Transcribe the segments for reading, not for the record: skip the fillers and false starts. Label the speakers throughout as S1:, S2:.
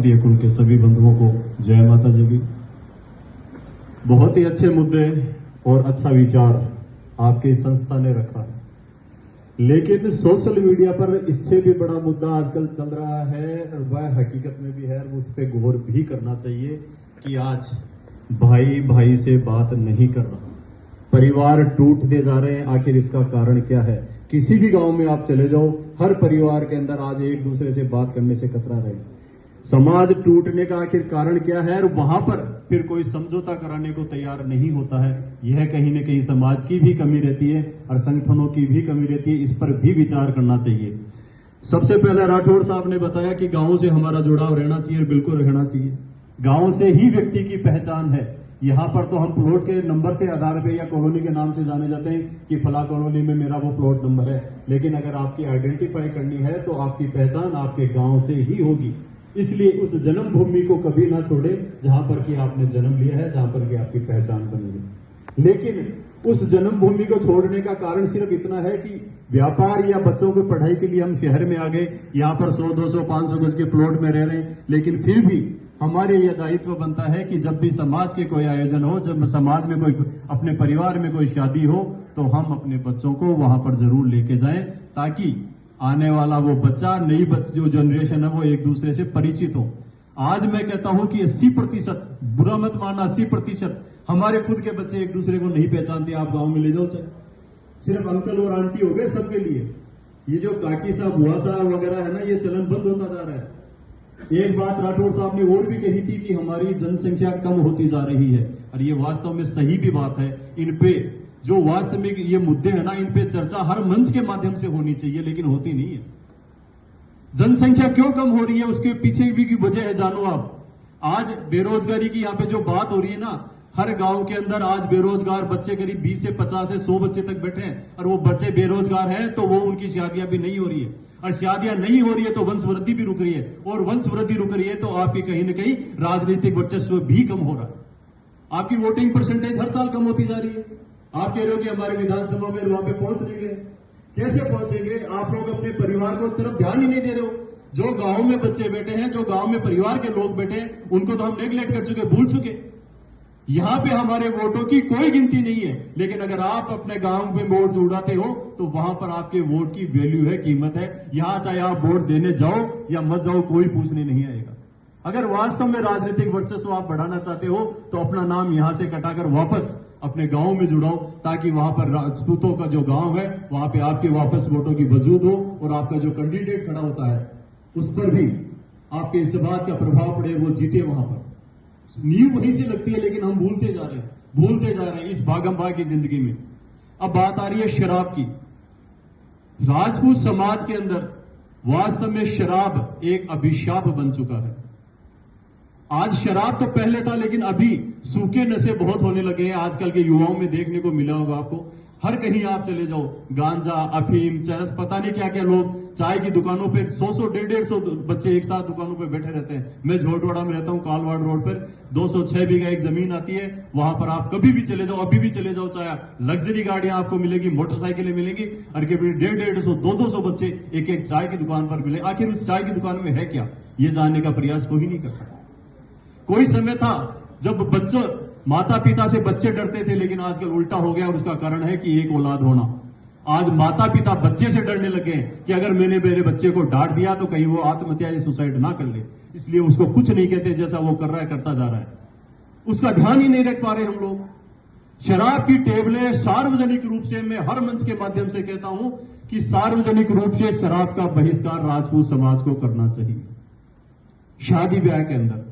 S1: क्षत्रिय कुल के सभी बंधुओं को जय माता जी की। बहुत ही अच्छे मुद्दे और अच्छा विचार आपकी संस्था ने रखा है, लेकिन सोशल मीडिया पर इससे भी बड़ा मुद्दा आजकल चल रहा है और वह हकीकत में भी है, उस पर गौर भी करना चाहिए कि आज भाई भाई से बात नहीं कर रहा, परिवार टूटते जा रहे हैं। आखिर इसका कारण क्या है? किसी भी गांव में आप चले जाओ, हर परिवार के अंदर आज एक दूसरे से बात करने से कतरा रहे। समाज टूटने का आखिर कारण क्या है? और वहां पर फिर कोई समझौता कराने को तैयार नहीं होता है। यह कहीं न कहीं समाज की भी कमी रहती है और संगठनों की भी कमी रहती है। इस पर भी विचार करना चाहिए। सबसे पहले राठौड़ साहब ने बताया कि गांव से हमारा जुड़ाव रहना चाहिए, बिल्कुल रहना चाहिए। गांव से ही व्यक्ति की पहचान है। यहां पर तो हम प्लॉट के नंबर से आधार पे या कॉलोनी के नाम से जाने जाते हैं कि फला कॉलोनी में मेरा वो प्लॉट नंबर है, लेकिन अगर आपकी आइडेंटिफाई करनी है तो आपकी पहचान आपके गांव से ही होगी। इसलिए उस जन्मभूमि को कभी ना छोड़े जहां पर कि आपने जन्म लिया है, जहां पर कि आपकी पहचान बनी है। लेकिन उस जन्मभूमि को छोड़ने का कारण सिर्फ इतना है कि व्यापार या बच्चों की पढ़ाई के लिए हम शहर में आ गए, यहां पर 100, 200, 500 गज के प्लॉट में रह रहे हैं। लेकिन फिर भी हमारे यह दायित्व बनता है कि जब भी समाज के कोई आयोजन हो, जब समाज में कोई अपने परिवार में कोई शादी हो, तो हम अपने बच्चों को वहां पर जरूर लेके जाएं, ताकि आने वाला वो बच्चा, नई जो जनरेशन है, वो एक दूसरे से परिचित हो। आज मैं कहता हूं कि 80%, बुरा मत मानना, 80% हमारे खुद के बच्चे एक दूसरे को नहीं पहचानते। आप गांव में ले जाओ, सिर्फ अंकल और आंटी हो गए सबके लिए। ये जो काकी साहब, बुआ साहब वगैरह है ना, ये चलन बंद होता जा रहा है। एक बात राठौड़ साहब ने और भी कही थी कि हमारी जनसंख्या कम होती जा रही है, और ये वास्तव में सही भी बात है। इन पे जो वास्तविक ये मुद्दे हैं ना, इन पे चर्चा हर मंच के माध्यम से होनी चाहिए, लेकिन होती नहीं है। जनसंख्या क्यों कम हो रही है, उसके पीछे भी की वजह है, जानो आप। आज बेरोजगारी की यहाँ पे जो बात हो रही है ना, हर गांव के अंदर आज बेरोजगार बच्चे करीब 20 से 50 से 100 बच्चे तक बैठे हैं, और वो बच्चे बेरोजगार हैं तो वो उनकी शादियां भी नहीं हो रही है, और शादियां नहीं हो रही है तो वंशवृद्धि भी रुक रही है, और वंशवृद्धि रुक रही है तो आपकी कहीं ना कहीं राजनीतिक वर्चस्व भी कम हो रहा है। आपकी वोटिंग परसेंटेज हर साल कम होती जा रही है। आप कह रहे हो कि हमारे विधानसभा में वहां पे पहुंच नहीं गए, कैसे पहुंचेंगे? आप लोग अपने परिवार को तरफ ध्यान ही नहीं दे रहे हो। जो गांव में बच्चे बैठे हैं, जो गांव में परिवार के लोग बैठे हैं, उनको तो हम नेग्लेक्ट कर चुके, भूल चुके। यहां पे हमारे वोटों की कोई गिनती नहीं है, लेकिन अगर आप अपने गांव में वोट उड़ाते हो तो वहां पर आपके वोट की वैल्यू है, कीमत है। यहां चाहे आप वोट देने जाओ या मत जाओ, कोई पूछने नहीं आएगा। अगर वास्तव में राजनीतिक वर्चस्व आप बढ़ाना चाहते हो तो अपना नाम यहां से कटाकर वापस अपने गांव में जुड़ाओ, ताकि वहां पर राजपूतों का जो गांव है वहां पे आपके वापस वोटों की वजूद हो, और आपका जो कैंडिडेट खड़ा होता है उस पर भी आपके समाज का प्रभाव पड़े, वो जीते। वहां पर नींव वहीं से लगती है, लेकिन हम भूलते जा रहे हैं इस भागम भाग की जिंदगी में। अब बात आ रही है शराब की। राजपूत समाज के अंदर वास्तव में शराब एक अभिशाप बन चुका है। आज शराब तो पहले था, लेकिन अभी सूखे नशे बहुत होने लगे हैं। आजकल के युवाओं में देखने को मिला होगा आपको, हर कहीं आप चले जाओ, गांजा, अफीम, चरस, पता नहीं क्या क्या लोग। चाय की दुकानों पे 100-100, 150 बच्चे एक साथ दुकानों पे बैठे रहते हैं। मैं झोटवाड़ा में रहता हूं, कालवाड़ रोड पर 206 बीघा एक जमीन आती है। वहां पर आप कभी भी चले जाओ, अभी भी चले जाओ, चाहे लग्जरी गाड़ियां आपको मिलेगी, मोटरसाइकिलें मिलेगी, और कभी 150-150, 200 बच्चे एक एक चाय की दुकान पर मिले। आखिर उस चाय की दुकान में है क्या, ये जानने का प्रयास कोई नहीं करता। कोई समय था जब बच्चों, माता पिता से बच्चे डरते थे, लेकिन आजकल उल्टा हो गया, और उसका कारण है कि एक औलाद होना। आज माता पिता बच्चे से डरने लगे हैं कि अगर मैंने मेरे बच्चे को डांट दिया तो कहीं वो आत्महत्या या सुसाइड ना कर ले, इसलिए उसको कुछ नहीं कहते, जैसा वो कर रहा है करता जा रहा है। उसका ध्यान ही नहीं रख पा रहे हम लोग। शराब की टेबलें सार्वजनिक रूप से, मैं हर मंच के माध्यम से कहता हूं कि सार्वजनिक रूप से शराब का बहिष्कार राजपूत समाज को करना चाहिए। शादी ब्याह के अंदर,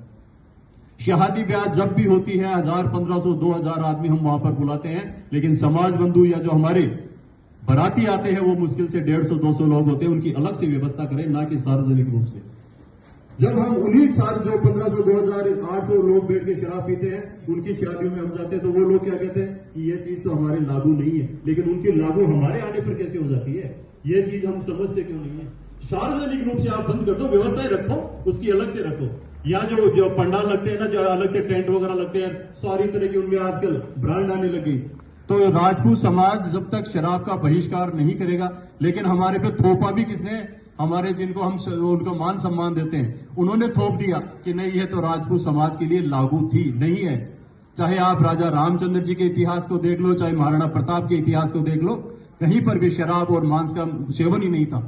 S1: शादी ब्याह जब भी होती है 1000, 1500, 2000 आदमी हम वहां पर बुलाते हैं, लेकिन समाज बंधु या जो हमारे बराती आते हैं वो मुश्किल से 150-200 लोग होते हैं। उनकी अलग से व्यवस्था करें, ना कि सार्वजनिक रूप से। जब हम उन्हीं जो 1500, 2000, 800 लोग बैठ के शराब पीते हैं, उनकी शादियों में हम जाते हैं तो वो लोग क्या कहते हैं कि ये चीज तो हमारे लागू नहीं है, लेकिन उनकी लागू हमारे आने पर कैसे हो जाती है, ये चीज हम समझते क्यों नहीं है। सार्वजनिक रूप से आप बंद कर दो, व्यवस्थाएं रखो, उसकी अलग से रखो। यहाँ जो पंडाल लगते हैं ना, जो अलग से टेंट वगैरह लगते हैं, सारी तरह की उनमें आजकल ब्रांड आने लगी। तो राजपूत समाज जब तक शराब का बहिष्कार नहीं करेगा, लेकिन हमारे पे थोपा भी किसने, हमारे जिनको हम उनको मान सम्मान देते हैं, उन्होंने थोप दिया कि नहीं ये तो राजपूत समाज के लिए लागू थी। नहीं है। चाहे आप राजा रामचंद्र जी के इतिहास को देख लो, चाहे महाराणा प्रताप के इतिहास को देख लो, कहीं पर भी शराब और मांस का सेवन ही नहीं था।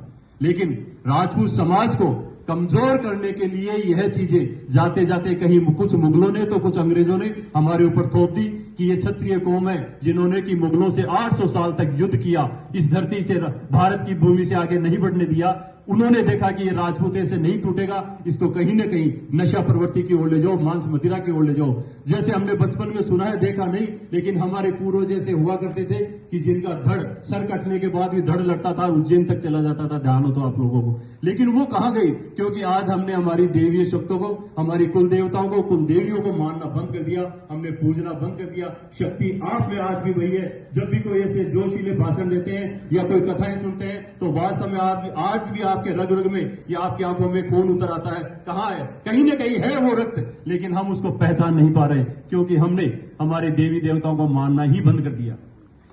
S1: लेकिन राजपूत समाज को कमजोर करने के लिए यह चीजें जाते जाते कहीं कुछ मुगलों ने तो कुछ अंग्रेजों ने हमारे ऊपर थोप दी कि ये क्षत्रिय कौम है जिन्होंने कि मुगलों से 800 साल तक युद्ध किया, इस धरती से भारत की भूमि से आगे नहीं बढ़ने दिया। उन्होंने देखा कि ये राजपूत ऐसे नहीं टूटेगा, इसको कहीं न कहीं नशा प्रवृत्ति की ओर ले जाओ, मांस मदिरा की ओर ले जाओ। जैसे हमने बचपन में सुना है, देखा नहीं, लेकिन हमारे पूर्वज जैसे हुआ करते थे कि जिनका धड़ सर कटने के बाद भी धड़ लड़ता था, उज्जैन तक चला जाता था। ध्यान हो तो आप लोगों को। लेकिन वो कहां गई? क्योंकि आज हमने हमारी देवीय शक्तों को, हमारी कुल देवताओं को, कुल देवियों को मानना बंद कर दिया, हमने पूजना बंद कर दिया। शक्ति आप में आज भी वही है। जब भी कोई ऐसे जोशीले भाषण देते हैं या कोई कथाएं सुनते हैं तो वास्तव में आज भी आपके रग रग में या आपकी आंखों में खून उतर आता है। कहां है? कहीं ना कहीं है वो रक्त, लेकिन हम उसको पहचान नहीं पा रहे क्योंकि हमने हमारे देवी देवताओं को मानना ही बंद कर दिया।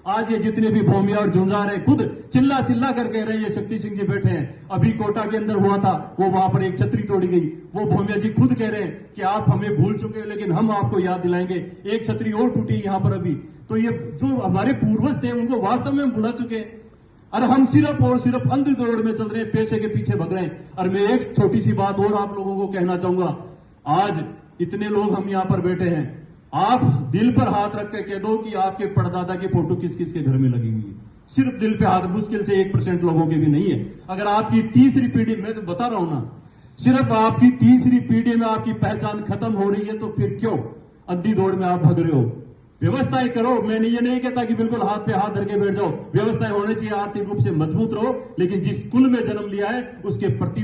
S1: आज ये जितने भी भौमिया और झुंझार हैं खुद चिल्ला चिल्ला कर कह रहे हैं, ये शक्ति सिंह जी बैठे हैं। अभी कोटा के अंदर हुआ था, वो वहां पर एक छतरी तोड़ी गई, वो भौमिया जी खुद कह रहे हैं कि आप हमें भूल चुके हैं लेकिन हम आपको याद दिलाएंगे। एक छतरी और टूटी यहां पर अभी। तो ये जो हमारे पूर्वज थे उनको वास्तव में हम भुला चुके हैं। और हम सिर्फ और सिर्फ अंध दौड़ में चल रहे हैं, पैसे के पीछे भग रहे हैं। और मैं एक छोटी सी बात और आप लोगों को कहना चाहूंगा। आज इतने लोग हम यहां पर बैठे हैं, आप दिल पर हाथ रख के कह दो कि आपके परदादा की फोटो किस किस के घर में लगी हुई है। सिर्फ दिल पे हाथ, मुश्किल से 1% लोगों के भी नहीं है। अगर आपकी तीसरी पीढ़ी, मैं तो बता रहा हूं ना, सिर्फ आपकी तीसरी पीढ़ी में आपकी पहचान खत्म हो रही है तो फिर क्यों अंधी दौड़ में आप भग रहे हो? व्यवस्थाएं करो। मैं ये नहीं कहता कि बिल्कुल हाथ पे हाथ धर के बैठ जाओ। व्यवस्थाएं होनी चाहिए, आर्थिक रूप से मजबूत रहो, लेकिन जिस कुल में जन्म लिया है उसके प्रति